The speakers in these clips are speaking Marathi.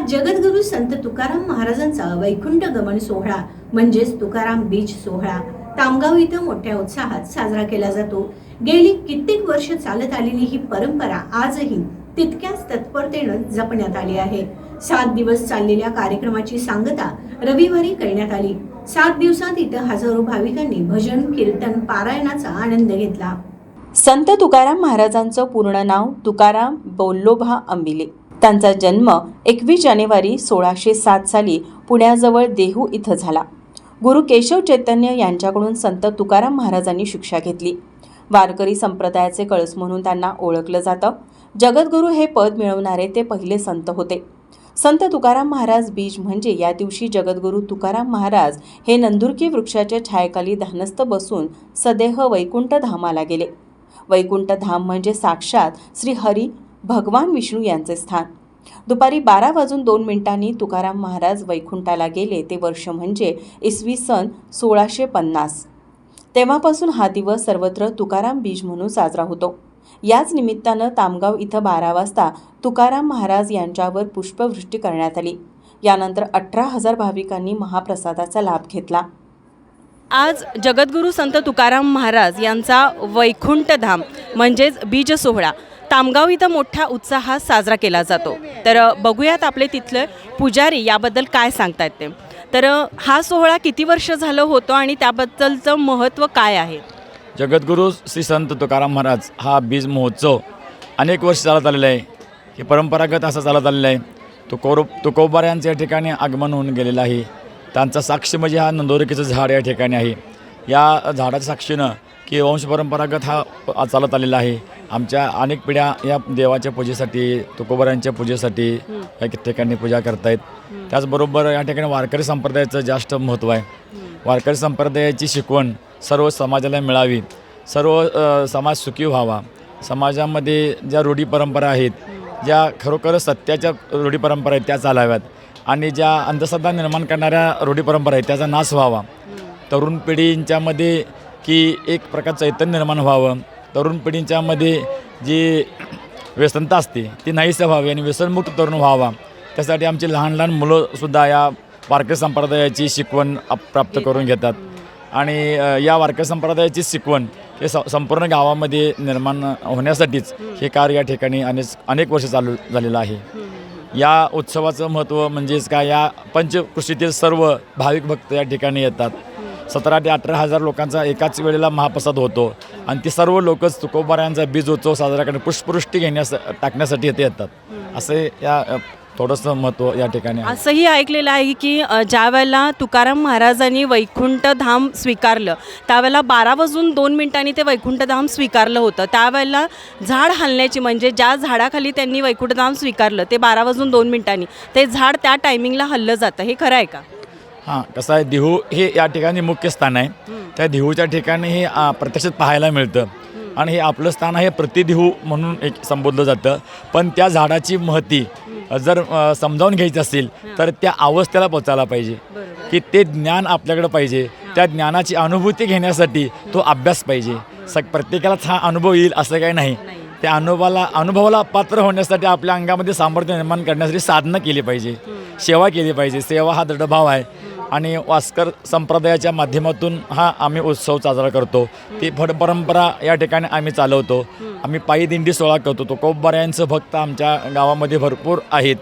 आज जगद्गुरू संत तुकाराम महाराजांचा वैकुंठ गमन सोहळा म्हणजेच तुकाराम बीज सोहळा तामगाव इथं मोठ्या उत्साहात साजरा केला जातो। गेली कित्येक वर्ष चालत आलेली ही परंपरा आजही तितक्याच तत्परतेने जपण्यात आली आहे। 7 दिवस चाललेल्या कार्यक्रमाची सांगता रविवारी करण्यात आली। 7 दिवसात इथं हजारो भाविकांनी भजन कीर्तन पारायणाचा आनंद घेतला। संत तुकाराम महाराजांचं पूर्ण नाव तुकाराम बोल्लोभा अंबिले। त्यांचा जन्म 21 जानेवारी 1607 साली पुण्याजवळ देहू इथं झाला। गुरु केशव चैतन्य यांच्याकडून संत तुकाराम महाराजांनी शिक्षा घेतली। वारकरी संप्रदायाचे कळस म्हणून त्यांना ओळखलं जातं। जगद्गुरू हे पद मिळवणारे ते पहिले संत होते। संत तुकाराम महाराज बीज म्हणजे या दिवशी जगद्गुरू तुकाराम महाराज हे नंदुरकी वृक्षाच्या छायेखाली ध्यानस्थ बसून सदेह वैकुंठ धामाला गेले। वैकुंठ धाम म्हणजे साक्षात श्री हरी भगवान विष्णू यांचे स्थान। दुपारी 12:02 तुकाराम महाराज वैकुंठाला गेले ते वर्ष म्हणजे इसवी सन 1650। तेव्हापासून हा दिवस सर्वत्र तुकाराम बीज म्हणून साजरा होतो। याच निमित्तानं तामगाव इथं 12 वाजता तुकाराम महाराज यांच्यावर पुष्पवृष्टी करण्यात आली। यानंतर 18,000 भाविकांनी महाप्रसादाचा लाभ घेतला। आज जगद्गुरू संत तुकाराम महाराज यांचा वैकुंठ धाम म्हणजेच बीज सोहळा तामगाव इथं मोठ्या उत्साहात साजरा केला जातो। तर बघूयात आपले तिथले पुजारी याबद्दल काय सांगतात ते। तर हा सोहळा किती वर्ष झालं होतं आणि त्याबद्दलचं महत्त्व काय आहे? जगद्गुरू श्री संत तुकाराम महाराज हा बीज महोत्सव अनेक वर्ष चालत आलेला आहे। हे परंपरागत असं चालत आलेलं आहे। तुकोबाऱ्यांचं या ठिकाणी आगमन होऊन गेलेलं आहे। त्यांचा साक्ष म्हणजे हा नंदोरकीचं झाड या ठिकाणी आहे। या झाडाच्या साक्षीनं की वंश परंपरागत हा चालत आलेला आहे। आमच्या अनेक पिढ्या या देवाच्या पूजेसाठी तुकोबाऱ्यांच्या पूजेसाठी या ठिकाणी पूजा करतायत। त्याचबरोबर या ठिकाणी वारकरी संप्रदायाचं जास्त महत्त्व आहे। वारकरी संप्रदायाची शिकवण सर्व समाजाला मिळावी, सर्व समाज सुखी व्हावा। समाजामध्ये ज्या रूढी परंपरा आहेत, ज्या खरोखर सत्याच्या रूढी परंपरा आहेत त्या चालाव्यात आणि ज्या अंधश्रद्धा निर्माण करणाऱ्या रूढी परंपरा आहेत त्याचा नाश व्हावा। तरुण पिढींच्यामध्ये की एक प्रकार चैतन्य निर्माण व्हावं। तरुण पिढींच्यामध्ये जी व्यसनता असते ती नाहीसे व्हावी आणि व्यसनमुक्त तरुण व्हावा। त्यासाठी आमची लहान लहान मुलंसुद्धा या वारकरी संप्रदायाची शिकवण प्राप्त करून घेतात आणि या वारकरी संप्रदायाची शिकवण हे संपूर्ण गावामध्ये निर्माण होण्यासाठीच हे कार्य या ठिकाणी अनेक वर्ष चालू झालेलं आहे। या उत्सवाचं महत्त्व म्हणजेच काय, या पंचकृषीतील सर्व भाविक भक्त या ठिकाणी येतात। 17,000 ते 18,000 लोकांचा एकाच वेळेला महाप्रसाद होतो आणि ती सर्व लोकच तुकोबाऱ्यांचा बीज उत्सव साजरा करणे पुष्पवृष्टी टाकण्यासाठी येते येतात। असे या थोडंसं महत्त्व या ठिकाणी असंही ऐकलेलं आहे की ज्या वेळेला तुकाराम महाराजांनी वैकुंठ धाम स्वीकारलं त्यावेळेला 12:02 ते वैकुंठ धाम स्वीकारलं होतं। त्यावेळेला झाड हलण्याची म्हणजे ज्या झाडाखाली त्यांनी वैकुंठ धाम स्वीकारलं ते 12:02 ते झाड त्या टायमिंगला हललं जातं, हे खरं आहे का? हां, कसं आहे, देहू हे या ठिकाणी मुख्य स्थान आहे। त्या देहूच्या ठिकाणी हे प्रत्यक्षात पाहायला मिळतं आणि हे आपलं स्थान आहे प्रतिदेहू म्हणून एक संबोधलं जातं। पण त्या झाडाची महती जर समजावून घ्यायची असेल तर त्या अवस्थेला पोचायला पाहिजे की ते ज्ञान आपल्याकडे पाहिजे। त्या ज्ञानाची अनुभूती घेण्यासाठी तो अभ्यास पाहिजे। प्रत्येकालाच हा अनुभव येईल असं काही नाही। त्या अनुभवाला पात्र होण्यासाठी आपल्या अंगामध्ये सामर्थ्य निर्माण करण्यासाठी साधना केली पाहिजे, सेवा केली पाहिजे। सेवा हा दृढभाव आहे आणि वास्कर संप्रदायाच्या माध्यमातून हा आम्ही उत्सव साजरा करतो। ती परंपरा या ठिकाणी आम्ही चालवतो। आम्ही पायी दिंडी सोहळा करतो। तुकोबाऱ्यांचं भक्त आमच्या गावामध्ये भरपूर आहेत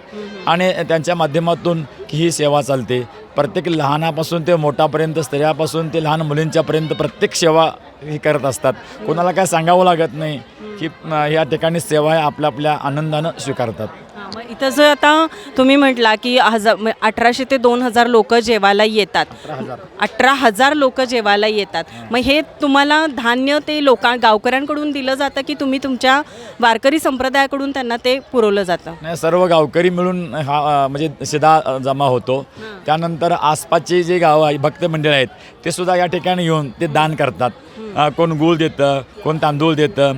आणि त्यांच्या माध्यमातून ही सेवा चालते। प्रत्येक लहानापासून ते मोठापर्यंत, स्त्रियापासून ते लहान मुलींच्यापर्यंत प्रत्येक सेवा ही करत असतात। कोणाला काय सांगावं लागत नाही की या ठिकाणी सेवा आहे, आपल्या आनंदानं स्वीकारतात। मग इथं जर आता तुम्ही म्हटला की 1800 ते 2000 लोक जेवायला येतात, 18,000 लोक जेवायला येतात, मग हे तुम्हाला धान्य ते गावकऱ्यांकडून दिलं जातं की तुम्ही तुमच्या वारकरी संप्रदायाकडून त्यांना ते पुरवलं जातं? नाही, सर्व गावकरी मिळून हा म्हणजे शिदा जमा होतो। त्यानंतर आसपासचे जे गाव आहे, भक्त मंडळ आहेत, ते सुद्धा या ठिकाणी येऊन ते दान करतात। कोण गूळ देतं, कोण तांदूळ देतं।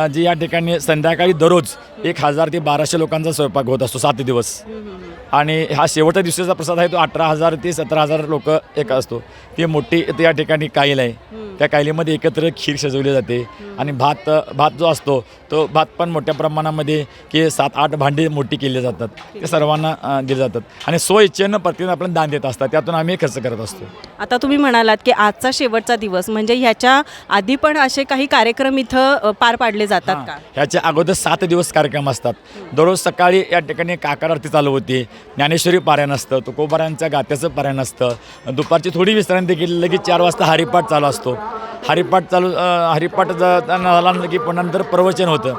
जी या ठिकाणी संध्याकाळी दररोज 1000 ते 1200 लोकांचा स्वयंपाक होत असतो 7 दिवस. आणि हा शेवटच्या दिवसाचा प्रसाद आहे तो 18,000 ते 17,000 लोक एक असतो. ती मोठी या ठिकाणी काईल आहे. त्या कायलीमध्ये एकत्र खीर शिजवली जाते आणि भात जो असतो तो भात पण मोठ्या प्रमाणामध्ये की 7-8 भांडी मोठी केली जातात. ते सर्वांना दिले जातात आणि स्वइच्छेनं प्रत्येक आपण दान देत असतात. त्यातून आम्ही खर्च करत असतो. आता तुम्ही म्हणालात की आजचा शेवटचा दिवस म्हणजे ह्याच्या आधी पण असे काही कार्यक्रम इथं पार पाडले जातात का? ह्याच्या अगोदर 7 दिवस कार्यक्रम असतात. दररोज सकाळी या ठिकाणी काकड आरती चालू होती, ज्ञानेश्वरी पारायण असतं, तुकोबारायांच्या गात्याचं पारायण असतं. दुपारची थोडी विश्रांती केली लगेच 4 वाजता हरिपाठ चालू असतो. हरिपाठ झाला की पुन्हा नंतर प्रवचन होतं.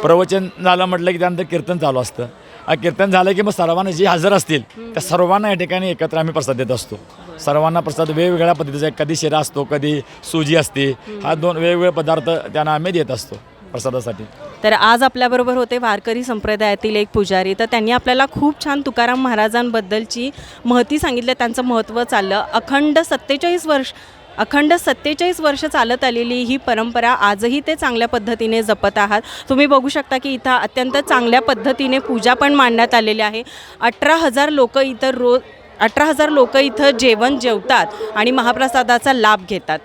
प्रवचन झालं म्हटलं की त्यानंतर कीर्तन चालू असतं. कीर्तन झालं की मग सर्वांना जे हजर असतील त्या सर्वांना या ठिकाणी एकत्र आम्ही प्रसाद देत असतो. सर्वांना प्रसाद वेगवेगळ्या पद्धतीचा आहे. कधी शिरा असतो, कधी सुजी असते. हा 2 वेगवेगळे पदार्थ त्यांना आम्ही देत असतो प्रसादासाठी. तर आज आपल्याबरोबर होते वारकरी संप्रदायातील एक पुजारी. तर त्यांनी आपल्याला खूप छान तुकाराम महाराजांबद्दलची महती सांगितलं, त्यांचं महत्त्व चाललं. अखंड 47 वर्ष चालत आलेली ही परंपरा आजही ते चांगल्या पद्धतीने जपत आहात. तुम्ही बघू शकता की इथं अत्यंत चांगल्या पद्धतीने पूजा पण मांडण्यात आलेली आहे. 18,000 लोक इथं जेवण जेवतात आणि महाप्रसादाचा लाभ घेतात.